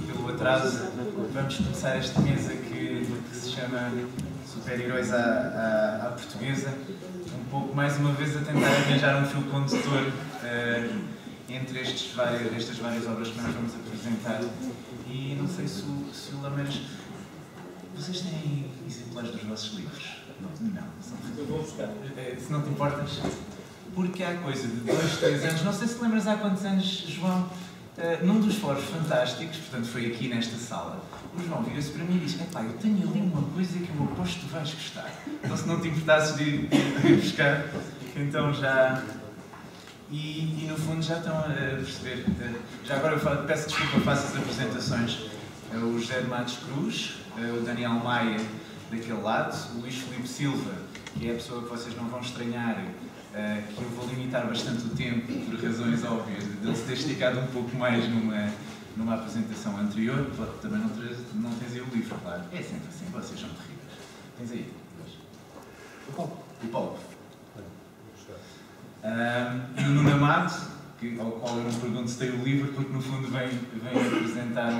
pelo atraso. Vamos começar esta mesa que se chama Super-Heróis à Portuguesa, um pouco mais uma vez a tentar arranjar um fio condutor entre estas várias obras que nós vamos apresentar. E não sei se o Lameiras... Vocês têm exemplares dos vossos livros? Não. Eu vou buscar. Se não te importas. Porque há coisa de 2, 3 anos, não sei se lembras há quantos anos, João, num dos fóruns fantásticos, portanto foi aqui nesta sala, o João vira-se para mim e diz: epá, eu tenho ali uma coisa que eu aposto que tu vais gostar. Então se não te importasses de ir buscar, então já... E no fundo já estão a perceber. Já agora eu peço desculpa, faço as apresentações. O José de Matos Cruz, o Daniel Maia daquele lado, o Luís Filipe Silva, que é a pessoa que vocês não vão estranhar, que eu vou limitar bastante o tempo, por razões óbvias, de ele se ter esticado um pouco mais numa apresentação anterior. Também não tens aí o livro, claro. É sempre assim, vocês são terríveis. Tens aí? O Paulo. E o Nuno Amado, ao qual eu não pergunto se tem o livro, porque no fundo vem apresentar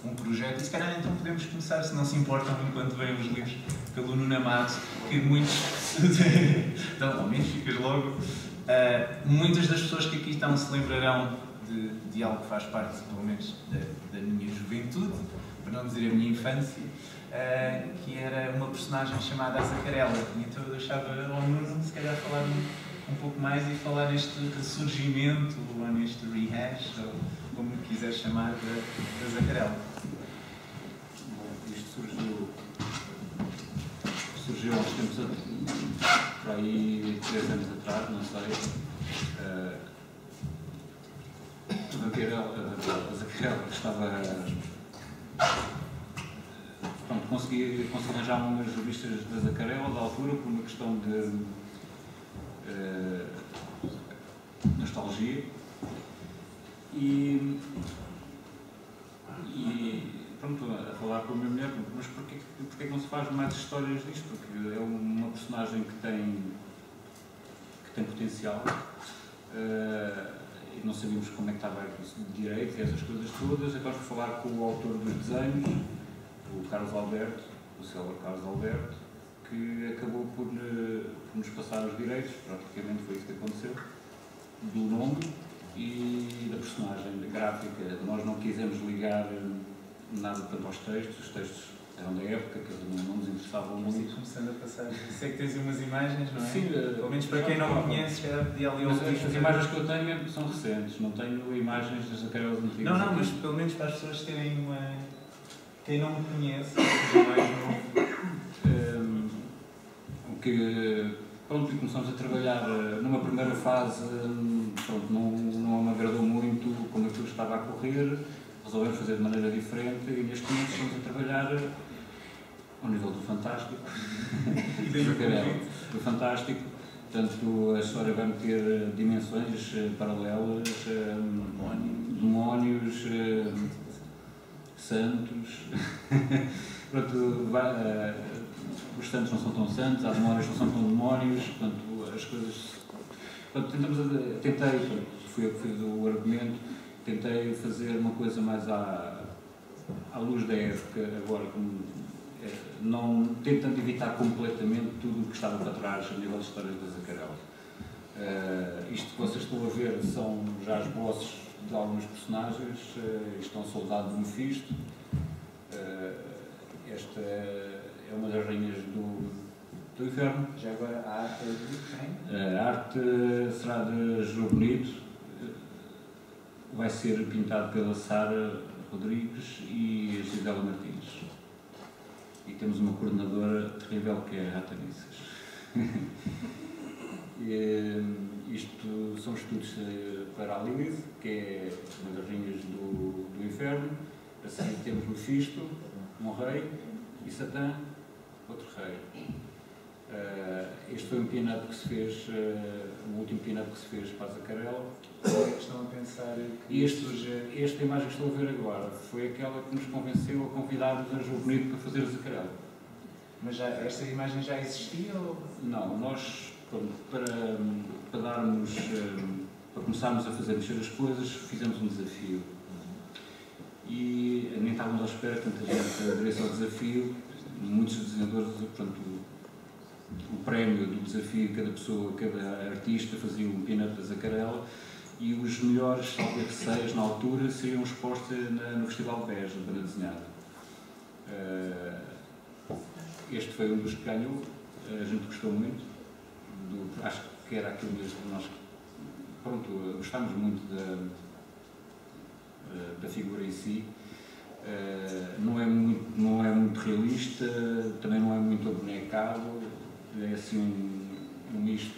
um projeto. E se calhar então podemos começar, se não se importam, enquanto vêm os livros, pelo Nuno Amado, que muitos... então, ao menos ficas logo. Muitas das pessoas que aqui estão se lembrarão de algo que faz parte, pelo menos, da minha juventude, para não dizer a minha infância, que era uma personagem chamada Azacarela. Então eu deixava ao Nuno, se calhar, falar um pouco mais e falar neste ressurgimento, ou neste rehash, ou como quiseres chamar, da Azacarela. Isto surgiu há uns tempos, por aí 3 anos atrás, não sei. A Azacarela estava... Pronto, consegui arranjar umas revistas da Azacarela da altura por uma questão de nostalgia e pronto, a falar com a minha mulher, mas porquê que não se faz mais histórias disto? Porque é uma personagem que tem potencial e não sabíamos como é que estava direito e essas coisas todas. Acabamos por falar com o autor dos desenhos, o Carlos Alberto, o célebre Carlos Alberto, que acabou por nos passar os direitos, praticamente foi isso que aconteceu, do nome e da personagem, da gráfica. Nós não quisemos ligar nada tanto aos textos, os textos eram da época, que não nos interessavam muito. Começando a passar, sei que tens umas imagens, não é? Sim, pelo menos para quem não conhece, já podia ali ouvir. As imagens que eu tenho são recentes, não tenho imagens das Azacarelas antigas. Não, mas pelo menos para as pessoas terem uma... Quem não me conhece, mais novo. Pronto, e começamos a trabalhar numa primeira fase, pronto, não me agradou muito como aquilo estava a correr, resolvemos fazer de maneira diferente e neste momento estamos a trabalhar ao nível do fantástico, do fantástico, portanto a história vai ter dimensões paralelas, demónios, santos, pronto, os santos não são tão santos, as demónios não são tão demónios, portanto, as coisas... Portanto, tentei, fui eu que fiz o argumento, tentei fazer uma coisa mais à luz da época, agora, não tentando evitar completamente tudo o que estava para trás a nível de histórias da Azacarela. Isto que vocês estão a ver são já as vozes de alguns personagens, isto é um soldado do Mefisto, esta é uma das rainhas do Inferno. Já agora a arte é de quem? A arte será de João Bonito, vai ser pintado pela Sara Rodrigues e a Gisela Martins. E temos uma coordenadora terrível que é a Rata Nissas. Isto são estudos para a Lilith, que é uma das rainhas do Inferno. A seguir temos Mefisto, um rei, e Satã, outro rei. Este foi um pin-up que se fez, o último pin-up que se fez para a Azacarela. Estão a pensar que esta imagem que estou a ver agora foi aquela que nos convenceu a convidar-nos a João Bonito para fazer a Azacarela. Mas esta imagem já existia? Ou... Não, nós, para darmos, para começarmos a fazer mexer as coisas, fizemos um desafio. E estávamos à espera que tanta gente aderisse ao desafio. Muitos desenhadores, portanto, o prémio do desafio, cada pessoa, cada artista fazia um pin-up da Zaccarela e os melhores, talvez 6 na altura, seriam expostos no Festival de Beja, de banda desenhada. Este foi um dos que ganhou, a gente gostou muito, acho que era aquilo mesmo que nós, pronto, gostámos muito da figura em si. Não é muito realista, também não é muito abonecado, é assim um misto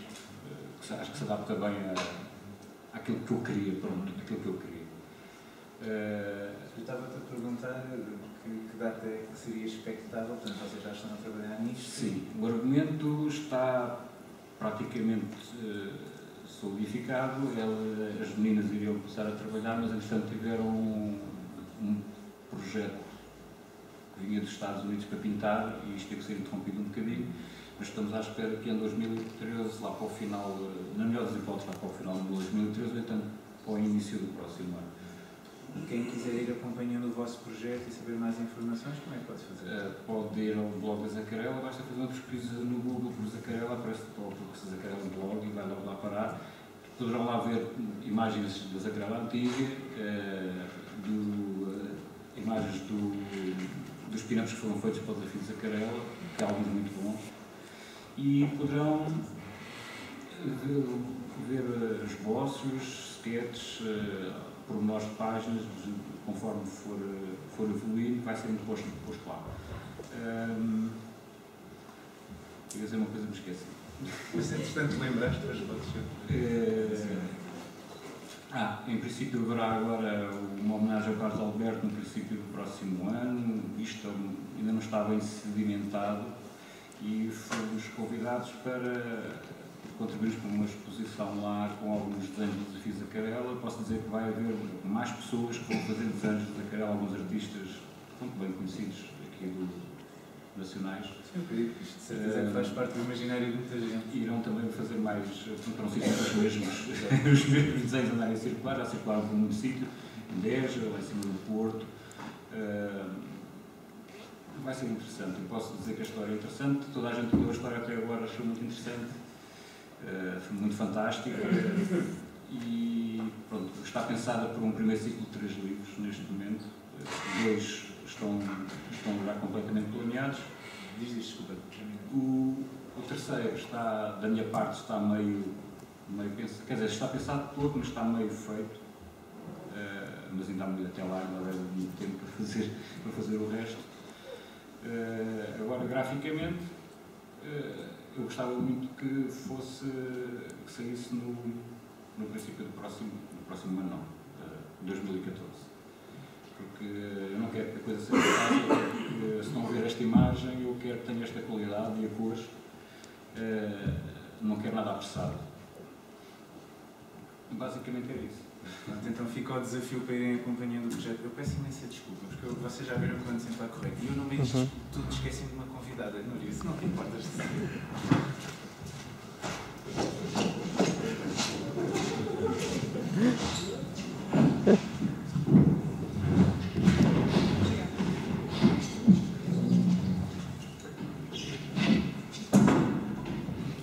que acho que se adapta bem àquilo que eu queria, pronto, àquilo que eu queria. Eu estava-te a perguntar que data é que seria expectável, portanto vocês já estão a trabalhar nisto? Sim, o argumento está praticamente solidificado, as meninas iriam começar a trabalhar, mas entretanto tiveram um projeto que vinha dos Estados Unidos para pintar e isto teve que ser interrompido um bocadinho, mas estamos à espera que em 2013, lá para o final, na melhor das hipóteses, lá para o final de 2013, ou então para o início do próximo ano. Quem quiser ir acompanhando o vosso projeto e saber mais informações, como é que pode fazer? Pode ir ao blog da Zaccarela, basta fazer uma pesquisa no Google por Zaccarela, aparece o Zaccarela blog e vai logo lá parar. Poderão lá ver imagens da Zaccarela antiga, imagens dos pin-ups que foram feitos para o desafio de Zaccarela, que há alguns muito bons, e poderão ver esboços, sketches, pormenores de páginas, conforme for evoluindo, vai ser muito posto lá. Queria dizer uma coisa, me esqueci. Mas, entretanto, lembraste das fotos? Em princípio haverá agora uma homenagem ao Carlos Alberto no princípio do próximo ano. Isto ainda não está bem sedimentado e fomos convidados para contribuirmos para uma exposição lá com alguns desenhos do desafio de Zaccarela. Posso dizer que vai haver mais pessoas que vão fazer desenhos de Zaccarela, alguns artistas muito bem conhecidos aqui nacionais. Sim, eu acredito que isto de certeza que faz parte do imaginário de muita gente. Irão também fazer mais, não sei se os mesmos desenhos andarem a circular, já circularam por muito sítio, em Beja, lá em cima do Porto. Vai ser interessante, eu posso dizer que a história é interessante, toda a gente que leu a história até agora achou muito interessante, foi muito fantástica e pronto, está pensada por um primeiro ciclo de 3 livros neste momento, 2 estão já completamente planeados. Diz isto, desculpa. O terceiro está, da minha parte, está meio pensado, quer dizer, está pensado todo, mas está meio feito, mas ainda há muito até lá, ainda leva muito tempo para fazer o resto. Agora, graficamente, eu gostava muito que saísse no princípio do próximo ano, não, 2014. Porque eu não quero que a coisa seja fácil, porque se não ver esta imagem, eu quero que tenha esta qualidade e a cores, não quero nada apressado. Basicamente é isso. Então fica o desafio para irem acompanhando o projeto. Eu peço imensa desculpa, porque vocês já viram que eu ando sempre a correr. E eu no meio disto tudo esqueci de uma convidada. Núria, se não te importas de saber.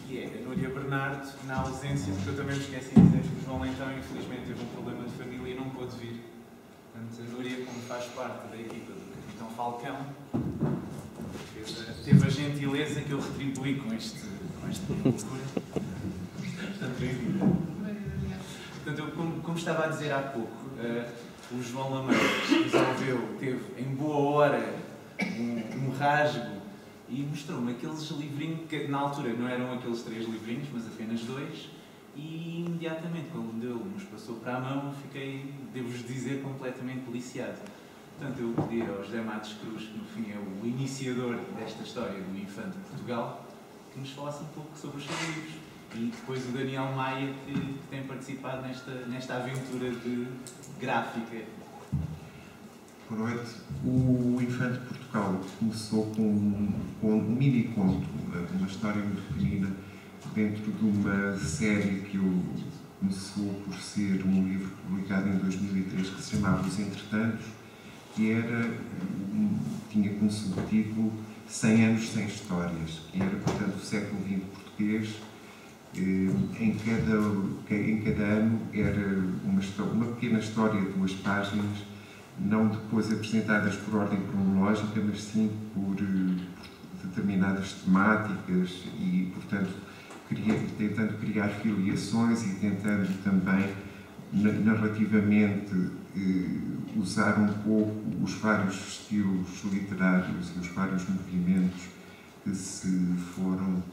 Que é a Núria Bernardo, na ausência, porque eu também me esqueci de dizer que o João Leitão, infelizmente, teve um problema de família e não pôde vir. Portanto, a Núria, como faz parte da equipa do Capitão Falcão, teve a gentileza que eu retribuí com esta loucura. Portanto, bem-vinda. Portanto, eu, como estava a dizer há pouco, o João Lameiras teve em boa hora um rasgo e mostrou-me aqueles livrinhos, que na altura não eram aqueles 3 livrinhos, mas apenas 2, e imediatamente, quando ele nos passou para a mão, fiquei, devo-vos dizer, completamente deliciado. Portanto, eu pedi ao José Matos Cruz, que no fim é o iniciador desta história do Infante de Portugal, que nos falasse um pouco sobre os seus livros. E depois o Daniel Maia, que tem participado nesta aventura de gráfica. Boa noite. O Infante de Portugal começou com um mini-conto, uma história muito pequenina, dentro de uma série que começou por ser um livro publicado em 2003 que se chamava Os Entretantos que tinha como subtítulo 100 anos sem histórias, que era, portanto, o século XX português. Em cada ano era uma pequena história de 2 páginas, não depois apresentadas por ordem cronológica, mas sim por determinadas temáticas e, portanto, tentando criar filiações e tentando também, narrativamente, usar um pouco os vários estilos literários e os vários movimentos que se foram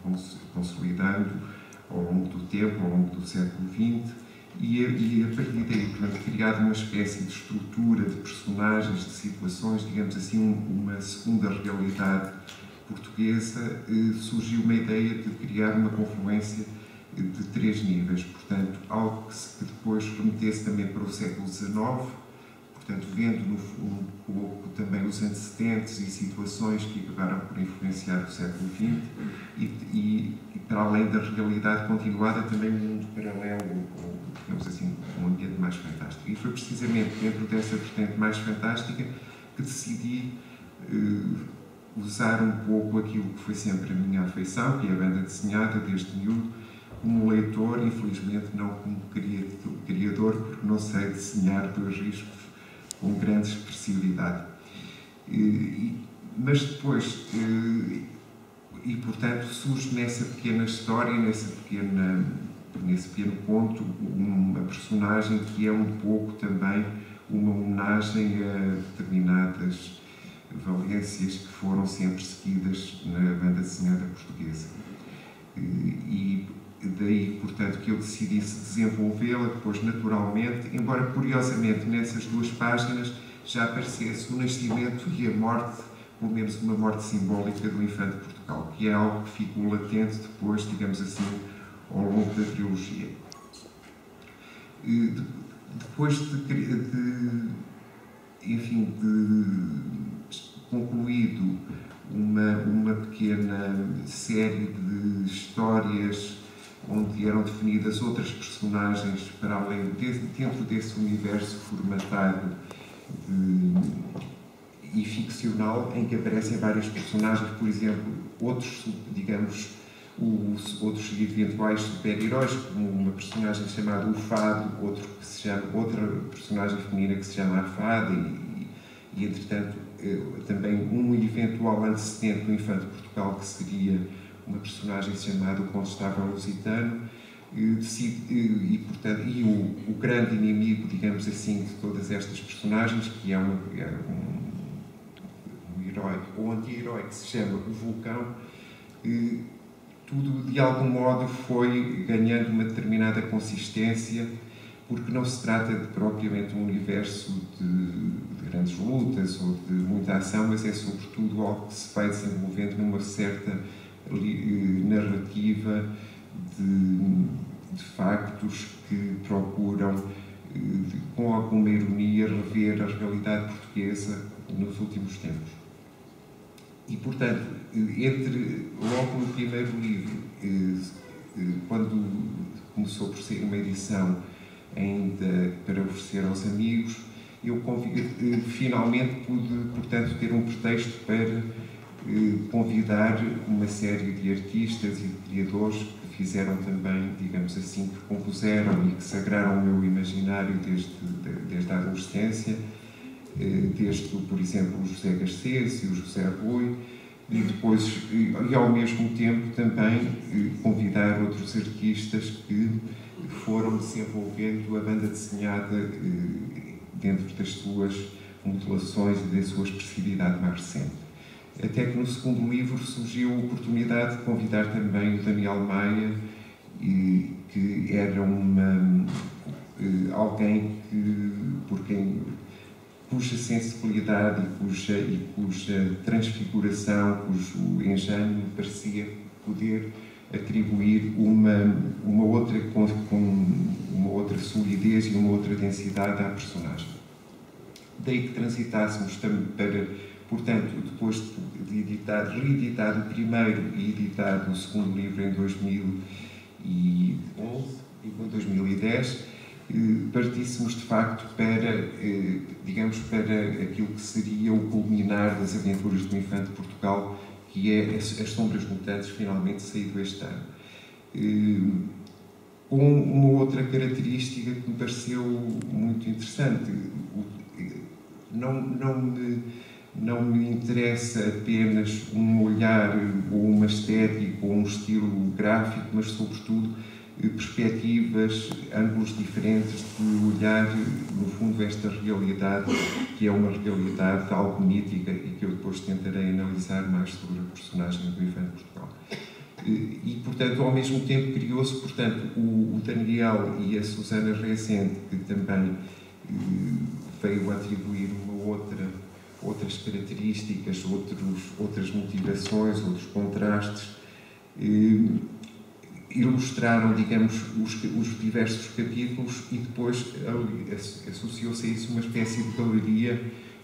consolidando ao longo do tempo, ao longo do século XX, e a partir daí, portanto, criar uma espécie de estrutura de personagens, de situações, digamos assim, uma segunda realidade portuguesa, surgiu uma ideia de criar uma confluência de 3 níveis, portanto, algo que depois remetesse também para o século XIX, portanto, vendo um pouco também os antecedentes e situações que acabaram por influenciar o século XX e para além da realidade continuada, também um mundo paralelo, ou, digamos assim, um ambiente mais fantástico. E foi precisamente dentro dessa vertente mais fantástica que decidi usar um pouco aquilo que foi sempre a minha afeição, que é a banda desenhada desde miúdo, como leitor, infelizmente não como criador, porque não sei desenhar 2 riscos com grande expressividade. Mas depois, portanto, surge nessa pequena história, nesse pequeno conto, uma personagem que é um pouco também uma homenagem a determinadas valências que foram sempre seguidas na banda desenhada portuguesa. E daí, portanto, que eu decidisse desenvolvê-la depois naturalmente, embora curiosamente nessas 2 páginas já aparecesse o nascimento e a morte, pelo menos uma morte simbólica do Infante de Portugal, que é algo que ficou latente depois, digamos assim, ao longo da trilogia. Depois de concluído uma pequena série de histórias onde eram definidas outras personagens para além, dentro desse universo formatado e ficcional, em que aparecem vários personagens, por exemplo, outros eventuais super-heróis, como uma personagem chamada o Fado, outra personagem feminina que se chama a Fada, e entretanto, também um eventual antecedente do Infante de Portugal, que seria uma personagem chamada o Constável Lusitano, portanto, o grande inimigo, digamos assim, de todas estas personagens, que é um herói, ou anti-herói, que se chama o Vulcão. Tudo, de algum modo, foi ganhando uma determinada consistência, porque não se trata de propriamente um universo de grandes lutas ou de muita ação, mas é sobretudo algo que se vai desenvolvendo numa certa narrativa de factos que procuram, com alguma ironia, rever a realidade portuguesa nos últimos tempos. E, portanto, logo no primeiro livro, quando começou por ser uma edição ainda para oferecer aos amigos, eu finalmente pude, portanto, ter um pretexto para convidar uma série de artistas e de criadores que fizeram também, digamos assim, que compuseram e que sagraram o meu imaginário desde a adolescência, desde, por exemplo, o José Garcês e o José Rui, e depois, e ao mesmo tempo, também convidar outros artistas que foram desenvolvendo a banda desenhada dentro das suas modulações e da sua expressividade mais recente. Até que no segundo livro surgiu a oportunidade de convidar também o Daniel Maia, que era alguém cuja sensibilidade e cuja transfiguração, cujo engenho me parecia poder atribuir uma outra solidez e uma outra densidade à personagem. Daí que transitássemos para, portanto, depois de reeditado o primeiro e editado o segundo livro em 2011 e em 2010, partíssemos de facto para, digamos, para aquilo que seria o culminar das aventuras do Infante de Portugal, que é As Sombras Mutantes, finalmente saído este ano. Com uma outra característica que me pareceu muito interessante. Não me interessa apenas um olhar ou uma estética ou um estilo gráfico, mas sobretudo perspectivas, ângulos diferentes de olhar, no fundo, esta realidade, que é uma realidade algo mítica e que eu depois tentarei analisar mais sobre a personagem do Infante de Portugal. E, portanto, ao mesmo tempo criou-se, portanto, o Daniel e a Susana Rezende, que também veio atribuir outras características, outras motivações, outros contrastes, ilustraram, digamos, os diversos capítulos e depois associou-se a isso uma espécie de galeria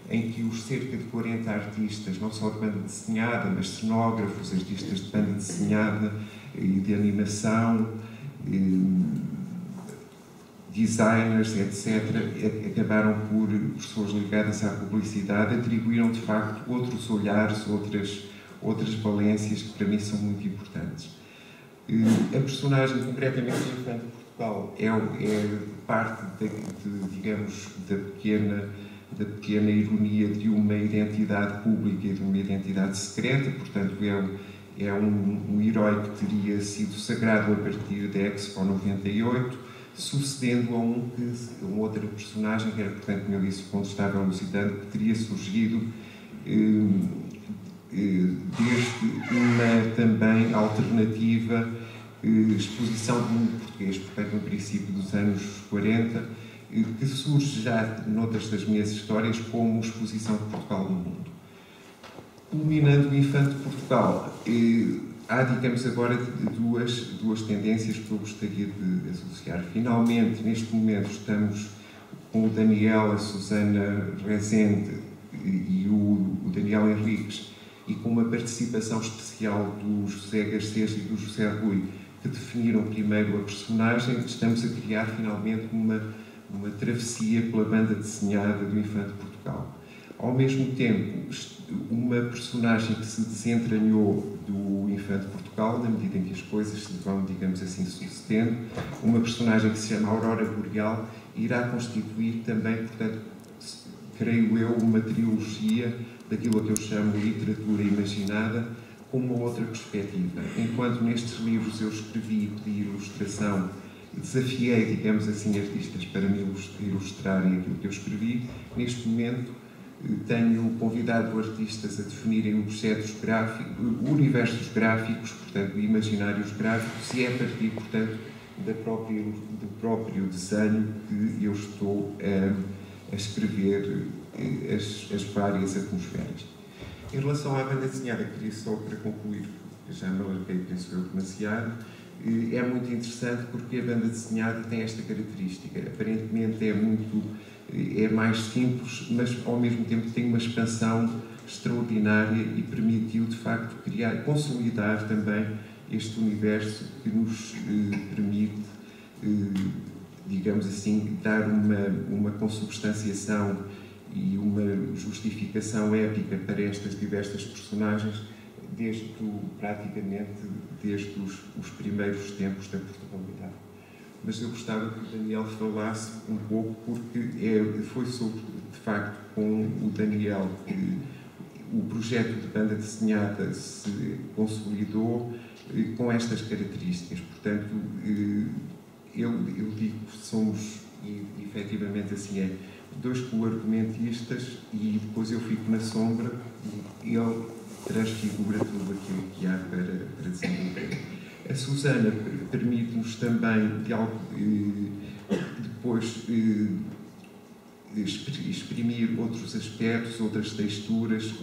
em que os cerca de 40 artistas, não só de banda desenhada, mas cenógrafos, artistas de banda desenhada e de animação, designers, etc., acabaram por, pessoas ligadas à publicidade, atribuíram de facto outros olhares, outras valências que para mim são muito importantes. A personagem, concretamente do Infante de Portugal, é parte, digamos, da pequena ironia de uma identidade pública e de uma identidade secreta, portanto é um herói que teria sido sagrado a partir da Expo 98, sucedendo a uma outra personagem, que era, portanto, como eu disse, quando estava elucidando, que teria surgido desde uma também alternativa exposição do mundo português, portanto, no princípio dos anos 40, que surge já noutras das minhas histórias como exposição de Portugal no mundo. Culminando o Infante de Portugal, há, digamos, agora duas tendências que eu gostaria de associar. Finalmente, neste momento, estamos com o Daniel, a Susana Rezende e o Daniel Henriques, e com uma participação especial do José Garcês e do José Rui, que definiram primeiro a personagem. Estamos a criar, finalmente, uma travessia pela banda desenhada do Infante de Portugal. Ao mesmo tempo, uma personagem que se desentranhou do Infante de Portugal, na medida em que as coisas se vão, digamos assim, sucedendo, uma personagem que se chama Aurora Boreal, irá constituir também, portanto, creio eu, uma trilogia daquilo a que eu chamo literatura imaginada, com uma outra perspectiva. Enquanto nestes livros eu escrevi e pedi ilustração, desafiei, digamos assim, artistas para me ilustrarem aquilo que eu escrevi, neste momento tenho convidado artistas a definirem objetos gráficos, universos gráficos, portanto, imaginários gráficos, e é a partir, portanto, do próprio desenho que eu estou a escrever as várias atmosferas. Em relação à banda desenhada, queria só, para concluir, já me alarguei, penso eu, demasiado, é muito interessante porque a banda desenhada tem esta característica. Aparentemente é mais simples, mas ao mesmo tempo tem uma expansão extraordinária e permitiu, de facto, consolidar também este universo que nos permite, digamos assim, dar uma consubstanciação e uma justificação épica para estas diversas personagens praticamente desde os primeiros tempos da Portugalidade. Mas eu gostava que o Daniel falasse um pouco, porque foi sobre, de facto, com o Daniel que o projeto de banda desenhada se consolidou com estas características. Portanto, eu digo que somos, e efetivamente assim é, dois co-argumentistas, e depois eu fico na sombra e ele transfigura tudo aquilo que há para desenvolver. A Susana permite-nos também depois exprimir outros aspectos, outras texturas,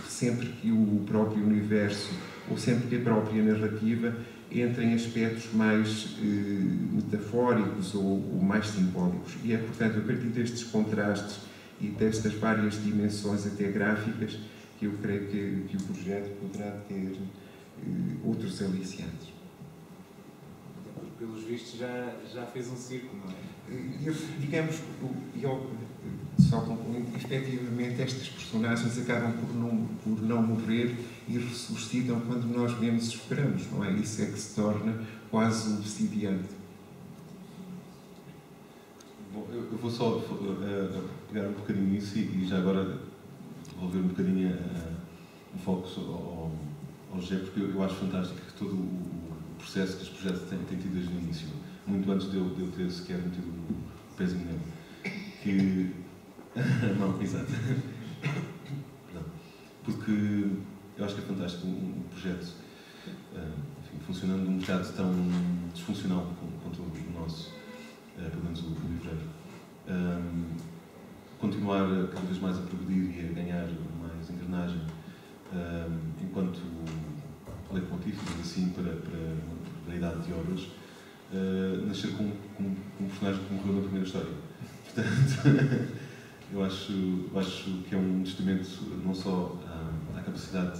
sempre que o próprio universo ou sempre que a própria narrativa entra em aspectos mais metafóricos ou mais simbólicos. E é, portanto, a partir destes contrastes e destas várias dimensões até gráficas que eu creio que o projeto poderá ter outros aliciantes. pelos vistos, já fez um circo, não é? Digamos, só concluindo, efetivamente estas personagens acabam por não morrer e ressuscitam quando nós menos esperamos, não é? Isso é que se torna quase obsidiante. Bom, eu vou só pegar um bocadinho nisso e já agora devolver um bocadinho o foco ao José, porque eu acho fantástico que todo o processo que este projeto tem tido desde o início, muito antes de eu ter sequer metido o pezinho nele, que... não, exato. Não. Porque eu acho que é fantástico um projeto enfim, funcionando num mercado tão disfuncional quanto o nosso, pelo menos o livreiro. Continuar cada vez mais a progredir e a ganhar mais engrenagem enquanto leitmotiv, assim, para a variedade de obras, nascer com um personagem que morreu na primeira história. Portanto, eu acho que é um testamento não só à capacidade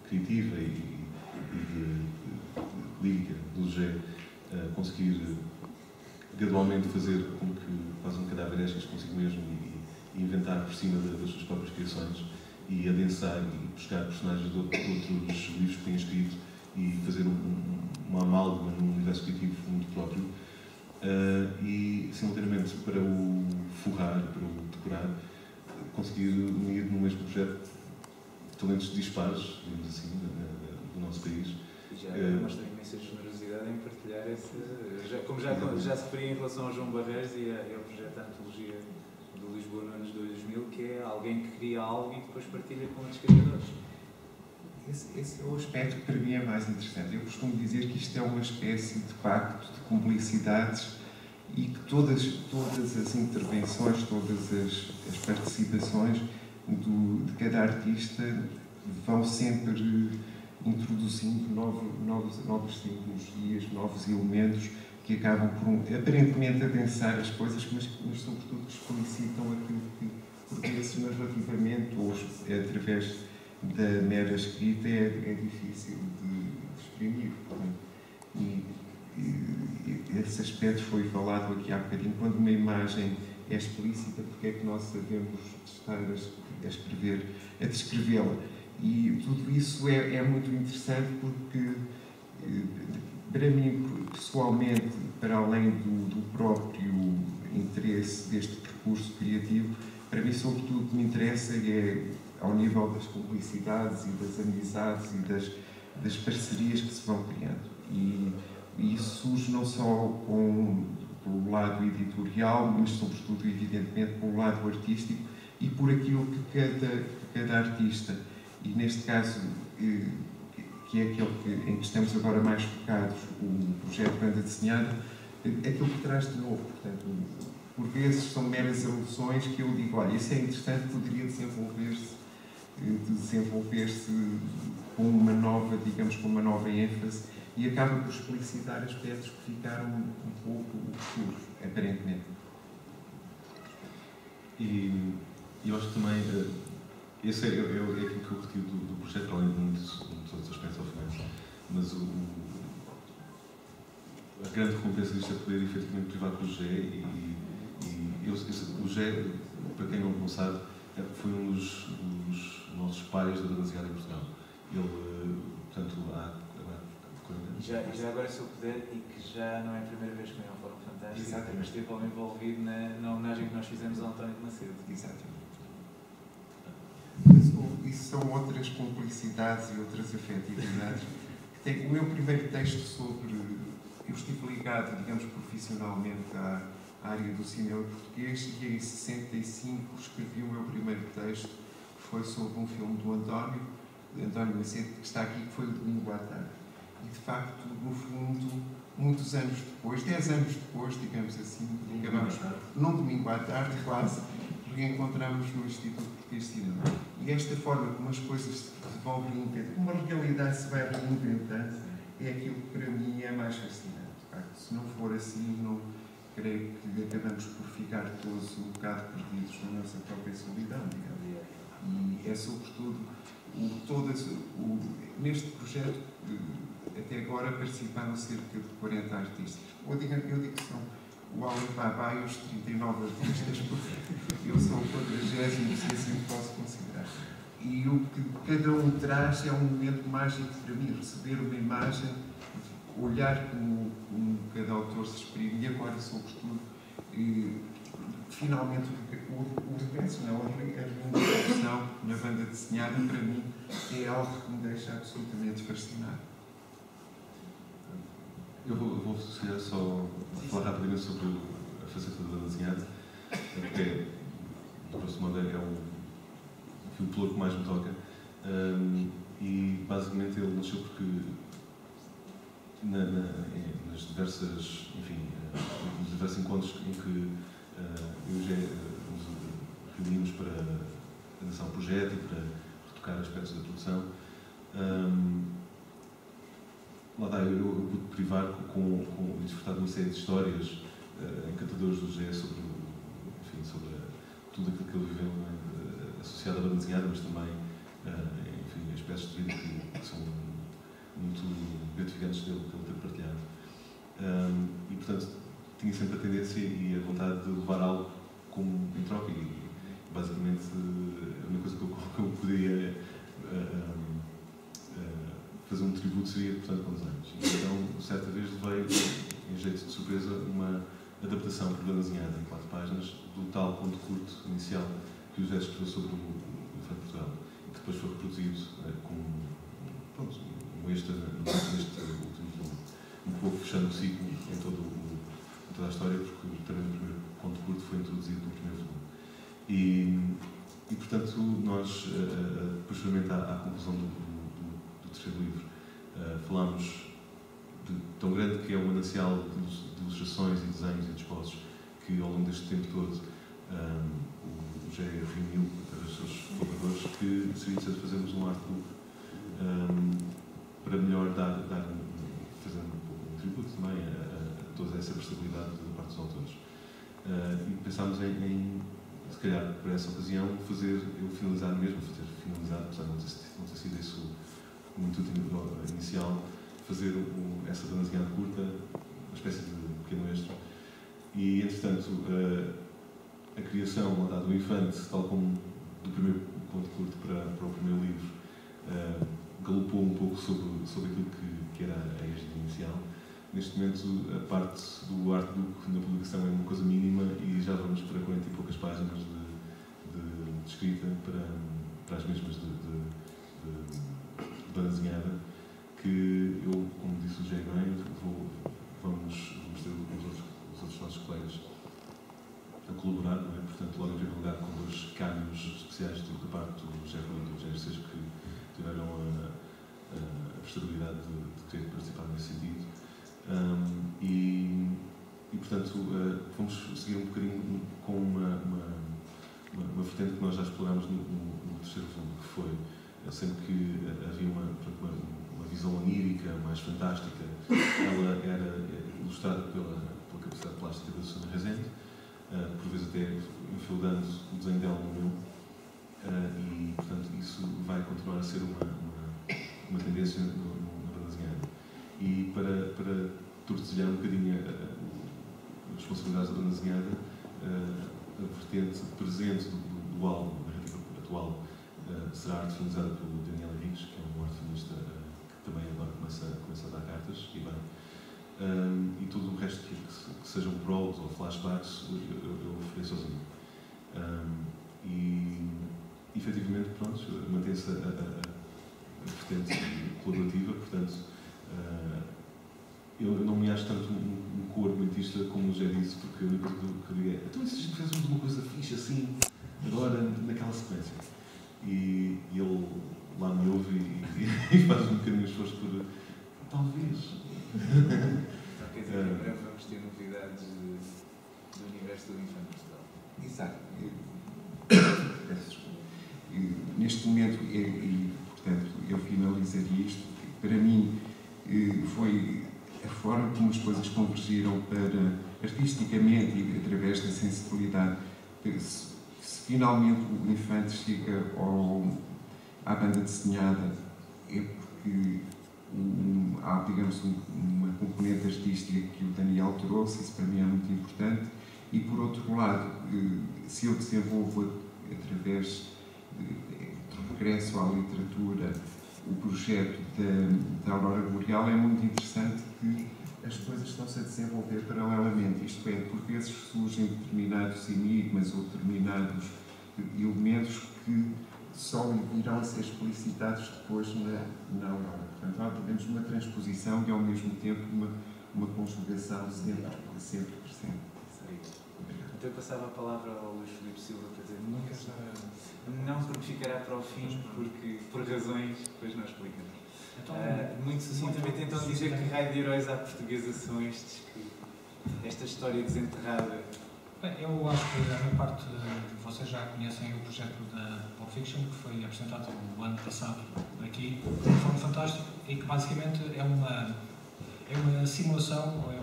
criativa e de lírica do G conseguir gradualmente fazer com que quase um cadáver estes consigo mesmo e inventar por cima das suas próprias criações e adensar e buscar personagens de outros livros que tem escrito e fazer uma amálgama num universo criativo muito próprio e simultaneamente para o forrar, para o decorar, conseguir unir no mesmo projeto talentos dispares, digamos assim, do nosso país. E já mostra imensa generosidade em partilhar como já se referia em relação ao João Barreiros e ao projeto da Antologia do Lisboa nos anos 2000, que é alguém que cria algo e depois partilha com outros criadores. Esse é o aspecto que para mim é mais interessante. Eu costumo dizer que isto é uma espécie de pacto de cumplicidades e que todas as intervenções, todas as participações de cada artista vão sempre introduzindo novas simbologias, novos elementos que acabam por aparentemente adensar as coisas, mas sobretudo explicitam aquilo que, por vezes, narrativamente ou através da mera escrita é difícil de exprimir. E esse aspecto foi falado aqui há bocadinho. Quando uma imagem é explícita, porque é que nós sabemos estar a descrevê-la? E tudo isso é muito interessante porque, para mim, pessoalmente, para além do próprio interesse deste percurso criativo, para mim, sobretudo, o que me interessa é ao nível das cumplicidades e das amizades e das parcerias que se vão criando. E isso surge não só pelo lado editorial, mas sobretudo, evidentemente, pelo lado artístico e por aquilo que cada artista, e neste caso, que é aquele em que estamos agora mais focados, o projeto Banda Desenhada, aquilo que traz de novo. Portanto, por vezes são meras emoções que eu digo, olha, isso é interessante, poderia desenvolver-se com uma nova, digamos, com uma nova ênfase e acaba por explicitar aspectos que ficaram um pouco obscuros, aparentemente. E eu acho que também, esse é aquilo que eu retiro do projeto, além de muitos outros aspectos ao final, mas a grande recompensa disto é poder efetivamente privar com o Gé o Gé, para quem não sabe, foi um dos nossos pais da demasiada em Portugal. Ele, portanto, há 40 anos. Já agora, se eu puder, e que já não é a primeira vez que vem ao Fórum Fantástico, Exatamente. mas esteve envolvido na homenagem que nós fizemos ao António de Macedo. Exatamente. Isso são outras cumplicidades e outras afetividades. O meu primeiro texto sobre... Eu estive ligado, digamos, profissionalmente à área do cinema português e em 65 escrevi o meu primeiro texto, que foi sobre um filme do António Macedo, que está aqui, que foi o Domingo à Tarde. E, de facto, no fundo, muitos anos depois, 10 anos depois, digamos assim, acabamos, num domingo à tarde, quase, reencontramos no Instituto Português de Cinema. E esta forma como as coisas se vão reinventando, como a realidade se vai reinventando, é aquilo que para mim é mais fascinante. De facto, se não for assim, não creio que acabamos por ficar todos um bocado perdidos na nossa própria solidão, digamos. E é sobretudo neste projeto Até agora participaram cerca de 40 artistas. Eu digo que são o Alibaba e os 39 artistas, porque eu sou o 40º, se assim posso considerar. E o que cada um traz é um momento mágico para mim, receber uma imagem, olhar como cada autor se exprime, e agora, sobretudo, finalmente o regresso, a reunificação na banda desenhada, para mim, é algo que me deixa absolutamente fascinado. Eu vou só falar rapidamente sobre a faceta da banda desenhada, porque, do grosso modo, é o piloto que mais me toca. E, basicamente, ele nasceu porque, nas diversas, enfim, nos diversos encontros em que eu já nos reunimos para lançar um projeto e para retocar aspectos da produção, lá está, eu pude privar e desfrutar de uma série de histórias encantadoras do José sobre tudo aquilo que ele viveu, associado à banda desenhada, mas também, enfim, aspectos de vida que são muito gratificantes dele ter partilhado. E, portanto, tinha sempre a tendência e a vontade de levar algo como em troca, e basicamente a única coisa que eu poderia fazer um tributo seria, portanto, com desenhos. Então, certa vez levei, em jeito de surpresa, uma adaptação por banda desenhada em 4 páginas do tal conto curto inicial que o José escreveu sobre o Infante Portugal, e que depois foi reproduzido um extra neste último volume, um pouco fechando o ciclo em toda a história, porque também o primeiro conto curto foi introduzido no primeiro volume. E portanto, nós, posteriormente à conclusão do terceiro livro, falámos de tão grande que é o manancial de ilustrações e desenhos e dispostos que, ao longo deste tempo todo, o José reuniu para os seus colaboradores, que seria necessário fazermos um artbook para melhor fazer um tributo também a toda essa versatilidade da parte dos autores. E pensámos em, se calhar, para essa ocasião, finalizar, apesar de não ter sido isso o intuito inicial, fazer essa banda desenhada curta, uma espécie de pequeno extra. E, entretanto, a criação do Infante, tal como do primeiro conto curto para o primeiro livro, galopou um pouco sobre aquilo que era a égide inicial. Neste momento, a parte do artbook na publicação é uma coisa mínima e já vamos para 40 e poucas páginas de escrita para as mesmas de banda desenhada, que eu, como disse o José bem, vamos ter os outros nossos colegas a colaborar, não é? Portanto, logo em primeiro lugar, com 2 câmbios especiais da parte do José Rui e do José Seis, que tiveram a prestabilidade de querer participar nesse sentido. E portanto, vamos seguir um bocadinho com uma vertente que nós já explorámos no terceiro volume, que foi sempre que havia uma visão onírica, mais fantástica. Ela era ilustrada pela capacidade plástica da Susana Rezende, por vezes até enfeudando o desenho dela no meu, e portanto isso vai continuar a ser uma tendência na banda desenhada. E para tortilhar um bocadinho as responsabilidades da banda desenhada, a vertente presente do álbum, da réplica atual, será arte finalizada pelo Daniel Henriques, que é um arte finalista que também agora começa a dar cartas, e bem. E tudo o resto que sejam prólogos ou flashbacks, eu farei sozinho. E, efetivamente, pronto, mantém-se a vertente colaborativa, portanto, eu não me acho tanto um co-argumentista como o José disse, porque a única coisa que eu digo é: então, e se a gente fizéssemos uma coisa fixe assim, agora, naquela sequência? E ele lá me ouve e faz um bocadinho de esforço por talvez. Então, quer dizer, em breve vamos ter novidades do universo do Infante Portugal. Exato. Neste momento, portanto, eu finalizaria isto. Para mim, foi a forma como as coisas convergiram para, artisticamente e através da sensibilidade. Se finalmente o Infante chega à banda desenhada, é porque há, digamos, uma componente artística que o Daniel trouxe, isso para mim é muito importante, e por outro lado, se eu desenvolvo através de regresso à literatura o projeto da Aurora Boreal, é muito interessante que as coisas estão-se a desenvolver paralelamente, isto é, por vezes surgem determinados enigmas ou determinados elementos que só irão a ser explicitados depois na Aurora. Portanto, lá tivemos uma transposição e, ao mesmo tempo, uma conjugação sempre presente. Então eu passava a palavra ao Luís Filipe Silva para dizer não porque ficará para o fim, porque por razões que depois nós explicamos. Então, muito sucintamente, então dizer que raio de heróis à portuguesa são estes, esta história desenterrada. Bem, eu acho que a maior parte de vocês já conhecem o projeto da Pulp Fiction, que foi apresentado o ano passado aqui, de uma forma fantástica, e que basicamente é uma simulação, ou é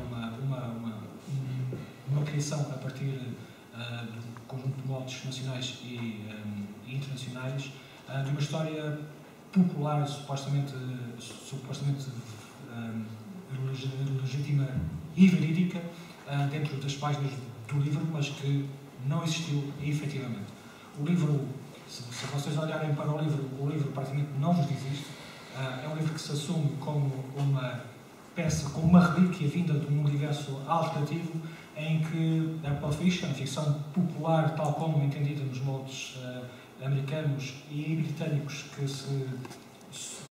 uma criação a partir do conjunto de moldes nacionais e internacionais de uma história popular, supostamente legítima e verídica dentro das páginas do livro, mas que não existiu efetivamente. O livro, se vocês olharem para o livro praticamente não vos existe. É um livro que se assume como uma peça, como uma relíquia vinda de um universo alternativo em que a Pulp Fiction, a ficção popular, tal como entendida nos moldes americanos e britânicos que se